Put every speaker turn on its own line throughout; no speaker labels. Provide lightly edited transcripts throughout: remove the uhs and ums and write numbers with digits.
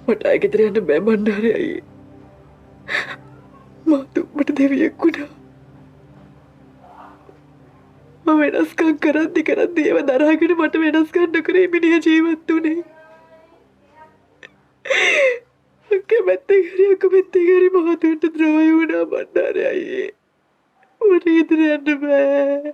මට ගෙදර යන්න බෑ බණ්ඩාරේ අයියේ. මට දෙවියෙක් වුණා. මම වෙනස්කම් කරද්දි ඒව දරාගෙන මට වෙනස්කම් නොකර මිනිහ ජීවත් වුණේ. කැමැත්තෙන් හරි මහතුන්ට ද්‍රෝහි වුණා බණ්ඩාරේ අයියේ. මට ගෙදර යන්න බෑ.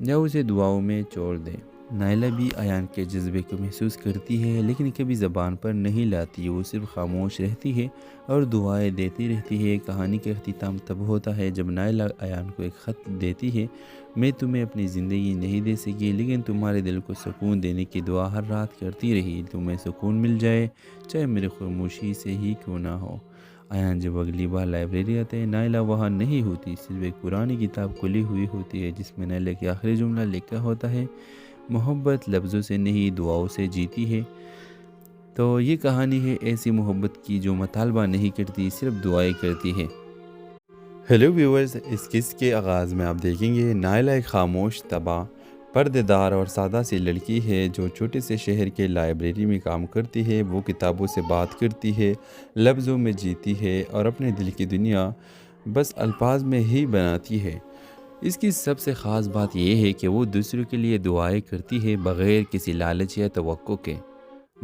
یا اسے دعاؤں میں چھوڑ دیں۔ نائلہ بھی ایان کے جذبے کو محسوس کرتی ہے لیکن کبھی زبان پر نہیں لاتی، وہ صرف خاموش رہتی ہے اور دعائیں دیتی رہتی ہے۔ کہانی کا اختتام تب ہوتا ہے جب نائلہ ایان کو ایک خط دیتی ہے، میں تمہیں اپنی زندگی نہیں دے سکی لیکن تمہارے دل کو سکون دینے کی دعا ہر رات کرتی رہی، تمہیں سکون مل جائے چاہے میری خاموشی سے ہی کیوں نہ ہو۔ ایان جب اگلی بار لائبریری آتے ہیں، نائلہ وہاں نہیں ہوتی، صرف ایک پرانی کتاب کھلی ہوئی ہوتی ہے جس میں نائلہ کے آخری جملہ لکھا ہوتا ہے، محبت لفظوں سے نہیں دعاؤں سے جیتی ہے۔ تو یہ کہانی ہے ایسی محبت کی جو مطالبہ نہیں کرتی، صرف دعائیں کرتی ہے۔ ہیلو ویورز، اس قصے کے آغاز میں آپ دیکھیں گے نائلہ ایک خاموش، تباہ، پردے دار اور سادہ سی لڑکی ہے جو چھوٹے سے شہر کے لائبریری میں کام کرتی ہے۔ وہ کتابوں سے بات کرتی ہے، لفظوں میں جیتی ہے اور اپنے دل کی دنیا بس الفاظ میں ہی بناتی ہے۔ اس کی سب سے خاص بات یہ ہے کہ وہ دوسروں کے لیے دعائیں کرتی ہے بغیر کسی لالچ یا توقع کے۔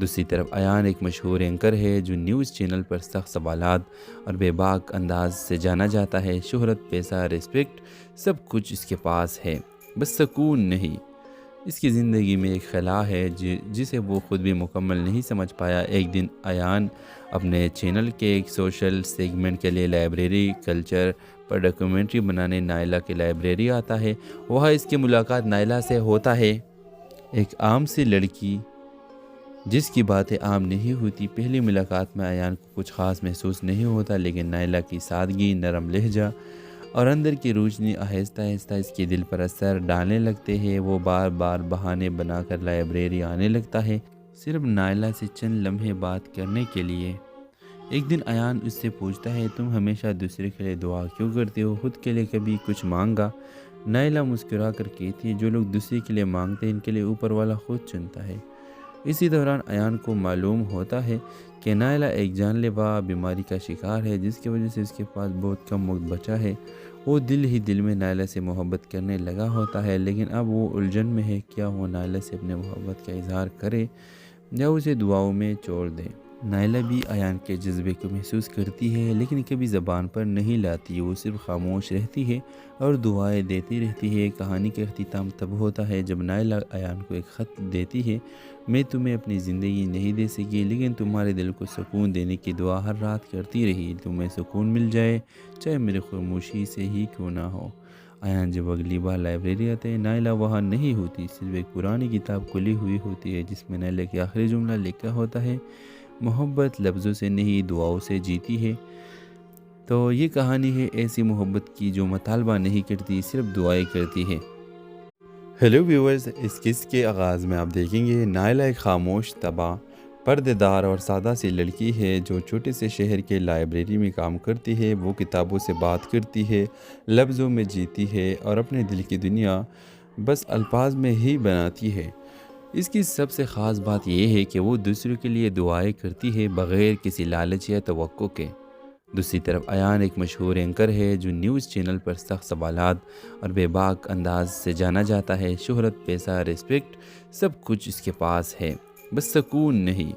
دوسری طرف ایان ایک مشہور اینکر ہے جو نیوز چینل پر سخت سوالات اور بے باک انداز سے جانا جاتا ہے۔ شہرت، پیسہ، ریسپیکٹ، سب کچھ اس کے پاس ہے، بس سکون نہیں۔ اس کی زندگی میں ایک خلا ہے جسے وہ خود بھی مکمل نہیں سمجھ پایا۔ ایک دن ایان اپنے چینل کے ایک سوشل سیگمنٹ کے لیے لائبریری کلچر پر ڈاکیومنٹری بنانے نائلہ کی لائبریری آتا ہے۔ وہاں اس کی ملاقات نائلہ سے ہوتا ہے، ایک عام سی لڑکی جس کی باتیں عام نہیں ہوتی۔ پہلی ملاقات میں ایان کو کچھ خاص محسوس نہیں ہوتا، لیکن نائلہ کی سادگی، نرم لہجہ اور اندر کی روشنی آہستہ آہستہ اس کے دل پر اثر ڈالنے لگتے ہیں۔ وہ بار بار بہانے بنا کر لائبریری آنے لگتا ہے، صرف نائلہ سے چند لمحے بات کرنے کے لیے۔ ایک دن ایان اس سے پوچھتا ہے، تم ہمیشہ دوسرے کے لیے دعا کیوں کرتے ہو، خود کے لیے کبھی کچھ مانگا؟ نائلہ مسکرا کر کہتی ہے، جو لوگ دوسرے کے لیے مانگتے ہیں ان کے لیے اوپر والا خود چنتا ہے۔ اسی دوران ایان کو معلوم ہوتا ہے کہ نائلہ ایک جان لیوا بیماری کا شکار ہے جس کی وجہ سے اس کے پاس بہت کم وقت بچا ہے۔ وہ دل ہی دل میں نائلہ سے محبت کرنے لگا ہوتا ہے، لیکن اب وہ الجھن میں ہے، کیا وہ نائلہ سے اپنے محبت کا اظہار کرے یا اسے دعاؤں میں چھوڑ دے۔ نائلہ بھی ایان کے جذبے کو محسوس کرتی ہے لیکن کبھی زبان پر نہیں لاتی، وہ صرف خاموش رہتی ہے اور دعائیں دیتی رہتی ہے۔ کہانی کا اختتام تب ہوتا ہے جب نائلہ ایان کو ایک خط دیتی ہے، میں تمہیں اپنی زندگی نہیں دے سکی لیکن تمہارے دل کو سکون دینے کی دعا ہر رات کرتی رہی، تمہیں سکون مل جائے چاہے میری خاموشی سے ہی کیوں نہ ہو۔ ایان جب اگلی بار لائبریری آتے ہیں، نائلہ وہاں نہیں ہوتی، صرف ایک پرانی کتاب کھلی ہوئی ہوتی ہے جس میں نائلہ کے آخری جملہ لکھا ہوتا ہے، محبت لفظوں سے نہیں دعاؤں سے جیتی ہے۔ تو یہ کہانی ہے ایسی محبت کی جو مطالبہ نہیں کرتی، صرف دعائیں کرتی ہے۔ ہیلو ویورز، اس قصے کے آغاز میں آپ دیکھیں گے نائلہ ایک خاموش، تباہ، پردے دار اور سادہ سی لڑکی ہے جو چھوٹے سے شہر کے لائبریری میں کام کرتی ہے۔ وہ کتابوں سے بات کرتی ہے، لفظوں میں جیتی ہے اور اپنے دل کی دنیا بس الفاظ میں ہی بناتی ہے۔ اس کی سب سے خاص بات یہ ہے کہ وہ دوسروں کے لیے دعائیں کرتی ہے بغیر کسی لالچ یا توقع کے۔ دوسری طرف ایان ایک مشہور اینکر ہے جو نیوز چینل پر سخت سوالات اور بے باک انداز سے جانا جاتا ہے۔ شہرت، پیسہ، ریسپیکٹ، سب کچھ اس کے پاس ہے، بس سکون نہیں۔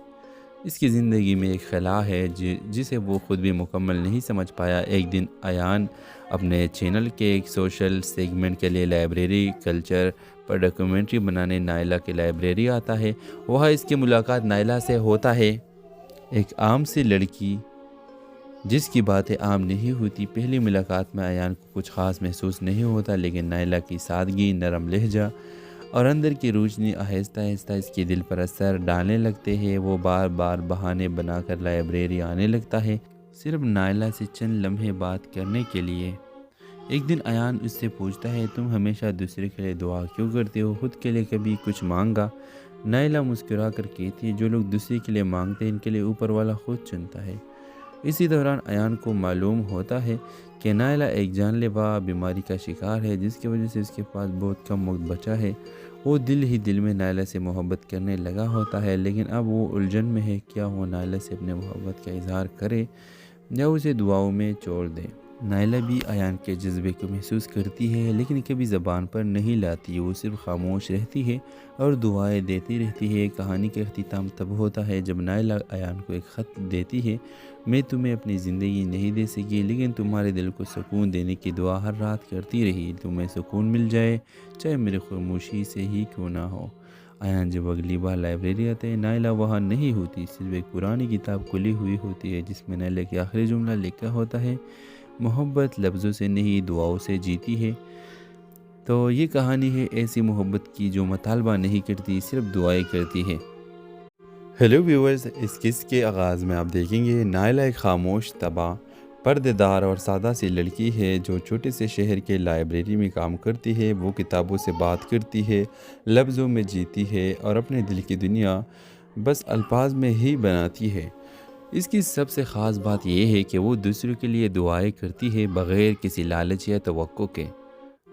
اس کی زندگی میں ایک خلا ہے جسے وہ خود بھی مکمل نہیں سمجھ پایا۔ ایک دن ایان اپنے چینل کے ایک سوشل سیگمنٹ کے لیے لائبریری کلچر پر ڈاکیومنٹری بنانے نائلہ کی لائبریری آتا ہے۔ وہاں اس کی ملاقات نائلہ سے ہوتا ہے، ایک عام سی لڑکی جس کی باتیں عام نہیں ہوتی۔ پہلی ملاقات میں ایان کو کچھ خاص محسوس نہیں ہوتا، لیکن نائلہ کی سادگی، نرم لہجہ اور اندر کی روشنی آہستہ آہستہ اس کے دل پر اثر ڈالنے لگتے ہیں۔ وہ بار بار بہانے بنا کر لائبریری آنے لگتا ہے، صرف نائلہ سے چند لمحے بات کرنے کے لیے۔ ایک دن ایان اس سے پوچھتا ہے، تم ہمیشہ دوسرے کے لیے دعا کیوں کرتے ہو، خود کے لیے کبھی کچھ مانگا؟ نائلہ مسکرا کر کہتی ہے، جو لوگ دوسرے کے لیے مانگتے ہیں ان کے لیے اوپر والا خود چنتا ہے۔ اسی دوران ایان کو معلوم ہوتا ہے کہ نائلہ ایک جان لیوا بیماری کا شکار ہے جس کی وجہ سے اس کے پاس بہت کم وقت بچا ہے۔ وہ دل ہی دل میں نائلہ سے محبت کرنے لگا ہوتا ہے، لیکن اب وہ الجھن میں ہے، کیا وہ نائلہ سے اپنے محبت کا اظہار کرے یا اسے دعاؤں میں چھوڑ دے۔ نائلہ بھی ایان کے جذبے کو محسوس کرتی ہے لیکن کبھی زبان پر نہیں لاتی، وہ صرف خاموش رہتی ہے اور دعائیں دیتی رہتی ہے۔ کہانی کا اختتام تب ہوتا ہے جب نائلہ ایان کو ایک خط دیتی ہے: میں تمہیں اپنی زندگی نہیں دے سکی لیکن تمہارے دل کو سکون دینے کی دعا ہر رات کرتی رہی، تمہیں سکون مل جائے چاہے میری خاموشی سے ہی کیوں نہ ہو۔ ایان جب اگلی بار لائبریری آتے ہیں، نائلہ وہاں نہیں ہوتی، صرف ایک پرانی کتاب کھلی ہوئی ہوتی ہے جس میں نائلہ کے آخری جملہ لکھا ہوتا ہے: محبت لفظوں سے نہیں دعاؤں سے جیتی ہے۔ تو یہ کہانی ہے ایسی محبت کی جو مطالبہ نہیں کرتی، صرف دعائیں کرتی ہے۔ ہیلو ویورز، اس قصے کے آغاز میں آپ دیکھیں گے نائلہ ایک خاموش، تباہ، پردے دار اور سادہ سی لڑکی ہے جو چھوٹے سے شہر کے لائبریری میں کام کرتی ہے۔ وہ کتابوں سے بات کرتی ہے، لفظوں میں جیتی ہے اور اپنے دل کی دنیا بس الفاظ میں ہی بناتی ہے۔ اس کی سب سے خاص بات یہ ہے کہ وہ دوسروں کے لیے دعائیں کرتی ہے بغیر کسی لالچ یا توقع کے۔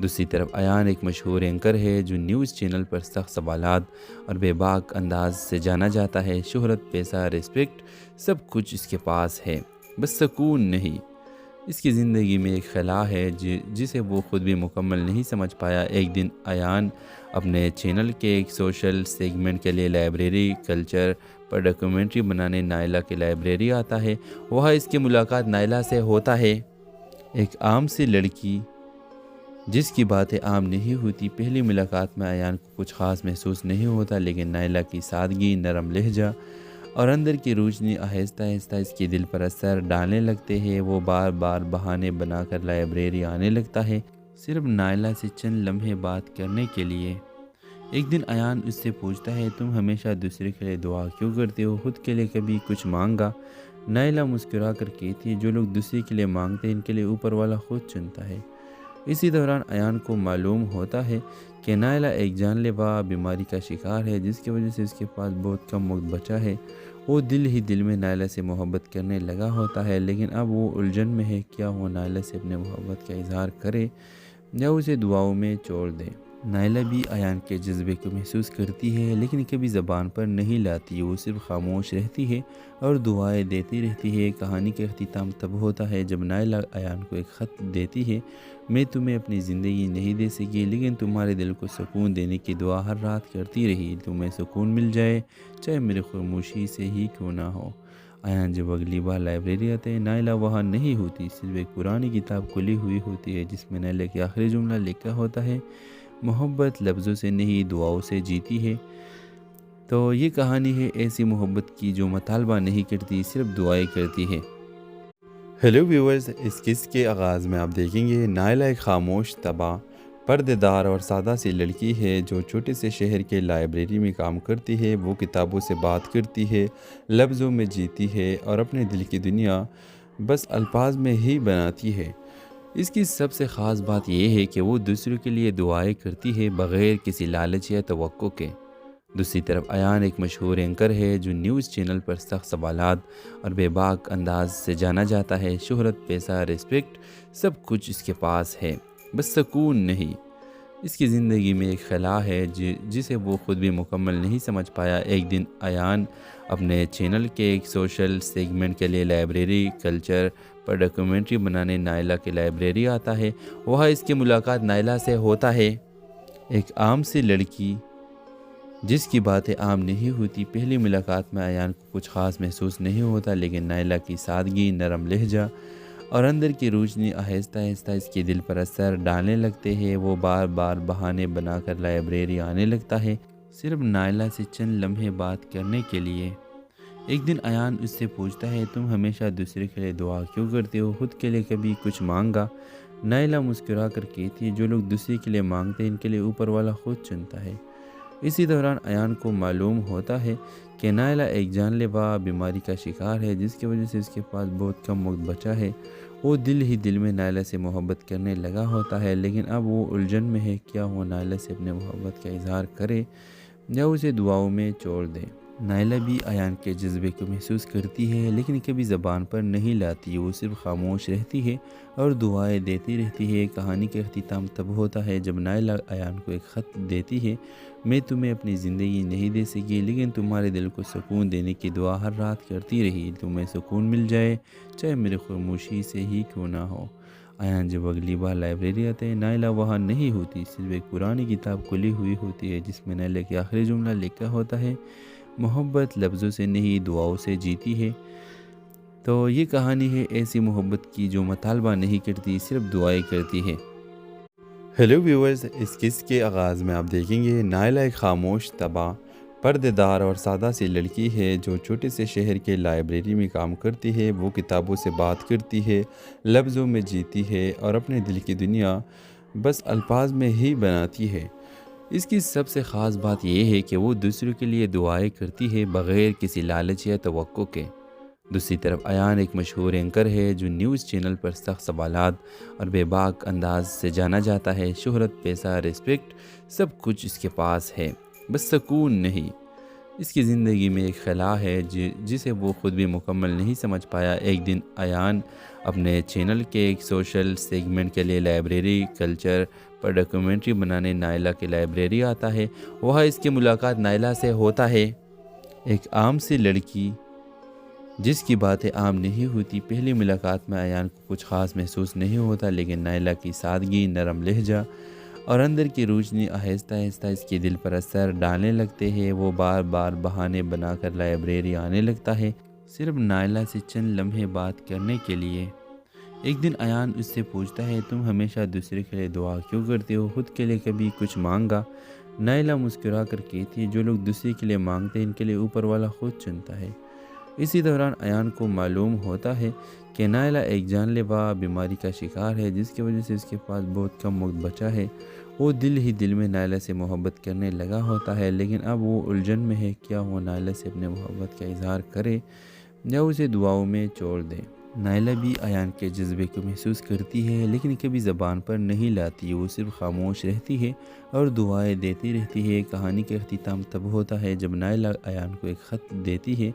دوسری طرف ایان ایک مشہور اینکر ہے جو نیوز چینل پر سخت سوالات اور بے باک انداز سے جانا جاتا ہے۔ شہرت، پیسہ، ریسپیکٹ، سب کچھ اس کے پاس ہے، بس سکون نہیں۔ اس کی زندگی میں ایک خلا ہے جسے وہ خود بھی مکمل نہیں سمجھ پایا۔ ایک دن ایان اپنے چینل کے ایک سوشل سیگمنٹ کے لیے لائبریری کلچر پر ڈاکیومنٹری بنانے نائلہ کی لائبریری آتا ہے۔ وہاں اس کی ملاقات نائلہ سے ہوتا ہے، ایک عام سی لڑکی جس کی باتیں عام نہیں ہوتی۔ پہلی ملاقات میں ایان کو کچھ خاص محسوس نہیں ہوتا، لیکن نائلہ کی سادگی، نرم لہجہ اور اندر کی روشنی آہستہ آہستہ اس کے دل پر اثر ڈالنے لگتے ہیں۔ وہ بار بار بہانے بنا کر لائبریری آنے لگتا ہے، صرف نائلہ سے چند لمحے بات کرنے کے لیے۔ ایک دن ایان اس سے پوچھتا ہے: تم ہمیشہ دوسرے کے لیے دعا کیوں کرتے ہو، خود کے لیے کبھی کچھ مانگا؟ نائلہ مسکرا کر کہتی ہے: جو لوگ دوسرے کے لیے مانگتے ہیں ان کے لیے اوپر والا خود چنتا ہے۔ اسی دوران ایان کو معلوم ہوتا ہے کہ نائلہ ایک جان لیوا بیماری کا شکار ہے جس کی وجہ سے اس کے پاس بہت کم وقت بچا ہے۔ وہ دل ہی دل میں نائلہ سے محبت کرنے لگا ہوتا ہے، لیکن اب وہ الجھن میں ہے، کیا وہ نائلہ سے اپنے محبت کا اظہار کرے یا اسے دعاؤں میں چھوڑ دے۔ نائلہ بھی ایان کے جذبے کو محسوس کرتی ہے لیکن کبھی زبان پر نہیں لاتی، وہ صرف خاموش رہتی ہے اور دعائیں دیتی رہتی ہے۔ کہانی کا اختتام تب ہوتا ہے جب نائلہ ایان کو ایک خط دیتی ہے: میں تمہیں اپنی زندگی نہیں دے سکی لیکن تمہارے دل کو سکون دینے کی دعا ہر رات کرتی رہی، تمہیں سکون مل جائے چاہے میری خاموشی سے ہی کیوں نہ ہو۔ ایان جب اگلی بار لائبریری آتے ہیں، نائلہ وہاں نہیں ہوتی، صرف ایک پرانی کتاب کھلی ہوئی ہوتی ہے جس میں نائلہ کے آخری جملہ لکھا ہوتا ہے: محبت لفظوں سے نہیں دعاؤں سے جیتی ہے۔ تو یہ کہانی ہے ایسی محبت کی جو مطالبہ نہیں کرتی، صرف دعائیں کرتی ہے۔ ہیلو ویورز، اس قصے کے آغاز میں آپ دیکھیں گے نائلہ ایک خاموش، تباہ، پردے دار اور سادہ سی لڑکی ہے جو چھوٹے سے شہر کے لائبریری میں کام کرتی ہے۔ وہ کتابوں سے بات کرتی ہے، لفظوں میں جیتی ہے اور اپنے دل کی دنیا بس الفاظ میں ہی بناتی ہے۔ اس کی سب سے خاص بات یہ ہے کہ وہ دوسروں کے لیے دعائیں کرتی ہے بغیر کسی لالچ یا توقع کے۔ دوسری طرف ایان ایک مشہور اینکر ہے جو نیوز چینل پر سخت سوالات اور بے باک انداز سے جانا جاتا ہے۔ شہرت، پیسہ، ریسپیکٹ، سب کچھ اس کے پاس ہے، بس سکون نہیں۔ اس کی زندگی میں ایک خلا ہے جسے وہ خود بھی مکمل نہیں سمجھ پایا۔ ایک دن ایان اپنے چینل کے ایک سوشل سیگمنٹ کے لیے لائبریری کلچر پر ڈاکیومنٹری بنانے نائلہ کی لائبریری آتا ہے۔ وہاں اس کی ملاقات نائلہ سے ہوتا ہے، ایک عام سی لڑکی جس کی باتیں عام نہیں ہوتی۔ پہلی ملاقات میں ایان کو کچھ خاص محسوس نہیں ہوتا، لیکن نائلہ کی سادگی، نرم لہجہ اور اندر کی روشنی آہستہ آہستہ اس کے دل پر اثر ڈالنے لگتے ہیں۔ وہ بار بار بہانے بنا کر لائبریری آنے لگتا ہے، صرف نائلہ سے چند لمحے بات کرنے کے لیے۔ ایک دن ایان اس سے پوچھتا ہے: تم ہمیشہ دوسرے کے لیے دعا کیوں کرتے ہو، خود کے لیے کبھی کچھ مانگا؟ نائلہ مسکرا کر کہتی ہے: جو لوگ دوسرے کے لیے مانگتے ہیں ان کے لیے اوپر والا خود چنتا ہے۔ اسی دوران ایان کو معلوم ہوتا ہے کہ نائلہ ایک جان لیوا بیماری کا شکار ہے جس کی وجہ سے اس کے پاس بہت کم وقت بچا ہے۔ وہ دل ہی دل میں نائلہ سے محبت کرنے لگا ہوتا ہے، لیکن اب وہ الجھن میں ہے، کیا وہ نائلہ سے اپنے محبت کا اظہار کرے یا اسے دعاؤں میں چھوڑ دے۔ نائلہ بھی ایان کے جذبے کو محسوس کرتی ہے لیکن کبھی زبان پر نہیں لاتی، وہ صرف خاموش رہتی ہے اور دعائیں دیتی رہتی ہے۔ کہانی کا اختتام تب ہوتا ہے جب نائلہ ایان کو ایک خط دیتی ہے: میں تمہیں اپنی زندگی نہیں دے سکی لیکن تمہارے دل کو سکون دینے کی دعا ہر رات کرتی رہی، تمہیں سکون مل جائے چاہے میری خاموشی سے ہی کیوں نہ ہو۔ ایان جب اگلی بار لائبریری آتے ہیں نائلہ وہاں نہیں ہوتی، صرف ایک پرانی کتاب کھلی ہوئی ہوتی ہے جس میں نائلہ کے آخری جملہ لکھا ہوتا ہے، محبت لفظوں سے نہیں دعاؤں سے جیتی ہے۔ تو یہ کہانی ہے ایسی محبت کی جو مطالبہ نہیں کرتی، صرف دعائیں کرتی ہے۔ ہیلو ویورز، اس قصے کے آغاز میں آپ دیکھیں گے نائلہ ایک خاموش، تباہ، پردے دار اور سادہ سی لڑکی ہے جو چھوٹے سے شہر کے لائبریری میں کام کرتی ہے۔ وہ کتابوں سے بات کرتی ہے، لفظوں میں جیتی ہے اور اپنے دل کی دنیا بس الفاظ میں ہی بناتی ہے۔ اس کی سب سے خاص بات یہ ہے کہ وہ دوسروں کے لیے دعائیں کرتی ہے بغیر کسی لالچ یا توقع کے۔ دوسری طرف ایان ایک مشہور اینکر ہے جو نیوز چینل پر سخت سوالات اور بے باک انداز سے جانا جاتا ہے۔ شہرت، پیسہ، رسپیکٹ، سب کچھ اس کے پاس ہے، بس سکون نہیں۔ اس کی زندگی میں ایک خلا ہے جسے وہ خود بھی مکمل نہیں سمجھ پایا۔ ایک دن ایان اپنے چینل کے ایک سوشل سیگمنٹ کے لیے لائبریری کلچر پر ڈاکیومنٹری بنانے نائلہ کی لائبریری آتا ہے۔ وہاں اس کی ملاقات نائلہ سے ہوتا ہے، ایک عام سی لڑکی جس کی باتیں عام نہیں ہوتی۔ پہلی ملاقات میں ایان کو کچھ خاص محسوس نہیں ہوتا، لیکن نائلہ کی سادگی، نرم لہجہ اور اندر کی روشنی آہستہ آہستہ اس کے دل پر اثر ڈالنے لگتے ہیں۔ وہ بار بار بہانے بنا کر لائبریری آنے لگتا ہے، صرف نائلہ سے چند لمحے بات کرنے کے لیے۔ ایک دن ایان اس سے پوچھتا ہے، تم ہمیشہ دوسرے کے لیے دعا کیوں کرتے ہو، خود کے لیے کبھی کچھ مانگا؟ نائلہ مسکرا کر کہتی ہے، جو لوگ دوسرے کے لیے مانگتے ہیں ان کے لیے اوپر والا خود چنتا ہے۔ اسی دوران ایان کو معلوم ہوتا ہے کہ نائلہ ایک جان لیوا بیماری کا شکار ہے جس کی وجہ سے اس کے پاس بہت کم وقت بچا ہے۔ وہ دل ہی دل میں نائلہ سے محبت کرنے لگا ہوتا ہے، لیکن اب وہ الجھن میں ہے، کیا وہ نائلہ سے اپنے محبت کا اظہار کرے یا اسے دعاؤں میں چھوڑ دے۔ نائلہ بھی ایان کے جذبے کو محسوس کرتی ہے، لیکن کبھی زبان پر نہیں لاتی۔ وہ صرف خاموش رہتی ہے اور دعائیں دیتی رہتی ہے۔ کہانی کا اختتام تب ہوتا ہے جب نائلہ ایان کو ایک خط دیتی ہے،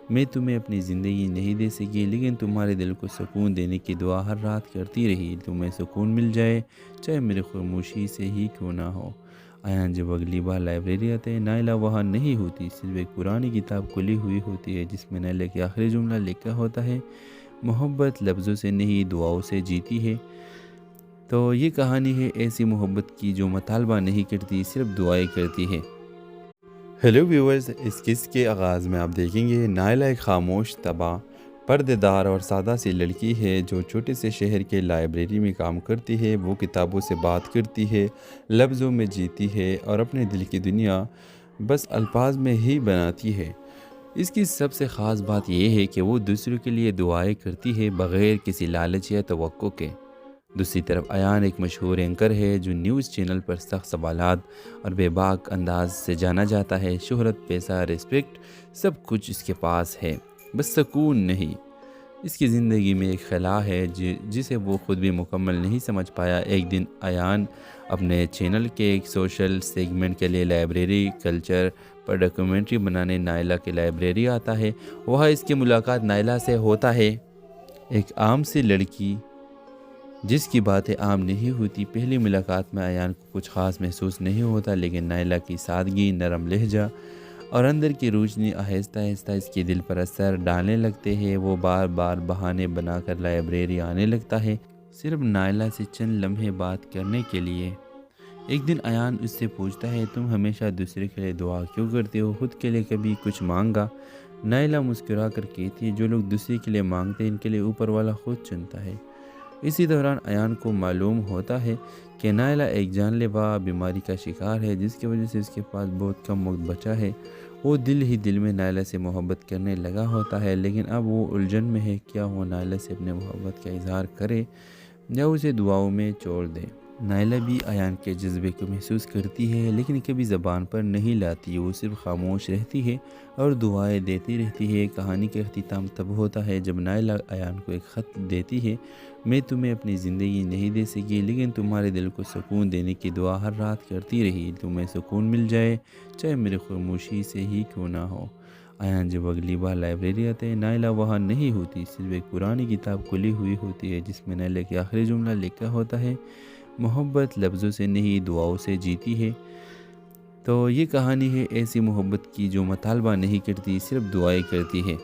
میں تمہیں اپنی زندگی نہیں دے سکی، لیکن تمہارے دل کو سکون دینے کی دعا ہر رات کرتی رہی۔ تمہیں سکون مل جائے، چاہے میری خاموشی سے ہی کیوں نہ ہو۔ ایان جب اگلی بار لائبریری آتے ہیں نائلہ وہاں نہیں ہوتی، صرف ایک پرانی کتاب کھلی ہوئی ہوتی ہے جس میں نائلہ کے آخری جملہ لکھا ہوتا ہے، محبت لفظوں سے نہیں دعاؤں سے جیتی ہے۔ تو یہ کہانی ہے ایسی محبت کی جو مطالبہ نہیں کرتی، صرف دعائیں کرتی ہے۔ ہیلو ویورز، اس قصے کے آغاز میں آپ دیکھیں گے نائلہ ایک خاموش، تباہ، پردے دار اور سادہ سی لڑکی ہے جو چھوٹے سے شہر کے لائبریری میں کام کرتی ہے۔ وہ کتابوں سے بات کرتی ہے، لفظوں میں جیتی ہے اور اپنے دل کی دنیا بس الفاظ میں ہی بناتی ہے۔ اس کی سب سے خاص بات یہ ہے کہ وہ دوسروں کے لیے دعائیں کرتی ہے بغیر کسی لالچ یا توقع کے۔ دوسری طرف ایان ایک مشہور اینکر ہے جو نیوز چینل پر سخت سوالات اور بے باک انداز سے جانا جاتا ہے۔ شہرت، پیسہ، رسپیکٹ، سب کچھ اس کے پاس ہے، بس سکون نہیں۔ اس کی زندگی میں ایک خلا ہے جسے وہ خود بھی مکمل نہیں سمجھ پایا۔ ایک دن ایان اپنے چینل کے ایک سوشل سیگمنٹ کے لیے لائبریری کلچر پر ڈاکیومنٹری بنانے نائلہ کی لائبریری آتا ہے۔ وہاں اس کی ملاقات نائلہ سے ہوتا ہے، ایک عام سی لڑکی جس کی باتیں عام نہیں ہوتی۔ پہلی ملاقات میں ایان کو کچھ خاص محسوس نہیں ہوتا، لیکن نائلہ کی سادگی، نرم لہجہ اور اندر کی روشنی آہستہ آہستہ اس کے دل پر اثر ڈالنے لگتے ہیں۔ وہ بار بار بہانے بنا کر لائبریری آنے لگتا ہے، صرف نائلہ سے چند لمحے بات کرنے کے لیے۔ ایک دن ایان اس سے پوچھتا ہے، تم ہمیشہ دوسرے کے لیے دعا کیوں کرتے ہو، خود کے لیے کبھی کچھ مانگا؟ نائلہ مسکرا کر کہتی ہے، جو لوگ دوسرے کے لیے مانگتے ہیں ان کے لیے اوپر والا خود چنتا ہے۔ اسی دوران ایان کو معلوم ہوتا ہے کہ نائلہ ایک جان لیوا بیماری کا شکار ہے جس کی وجہ سے اس کے پاس بہت کم وقت بچا ہے۔ وہ دل ہی دل میں نائلہ سے محبت کرنے لگا ہوتا ہے، لیکن اب وہ الجھن میں ہے، کیا وہ نائلہ سے اپنے محبت کا اظہار کرے یا اسے دعاؤں میں چھوڑ دے۔ نائلہ بھی ایان کے جذبے کو محسوس کرتی ہے، لیکن کبھی زبان پر نہیں لاتی۔ وہ صرف خاموش رہتی ہے اور دعائیں دیتی رہتی ہے۔ کہانی کا اختتام تب ہوتا ہے جب نائلہ ایان کو ایک خط دیتی ہے، میں تمہیں اپنی زندگی نہیں دے سکی، لیکن تمہارے دل کو سکون دینے کی دعا ہر رات کرتی رہی۔ تمہیں سکون مل جائے، چاہے میری خاموشی سے ہی کیوں نہ ہو۔ ایان جب اگلی بار لائبریری آتے ہیں نائلہ وہاں نہیں ہوتی، صرف ایک پرانی کتاب کھلی ہوئی ہوتی ہے جس میں نائلہ کے آخری جملہ لکھا ہوتا ہے، محبت لفظوں سے نہیں دعاؤں سے جیتی ہے۔ تو یہ کہانی ہے ایسی محبت کی جو مطالبہ نہیں کرتی، صرف دعائیں کرتی ہے۔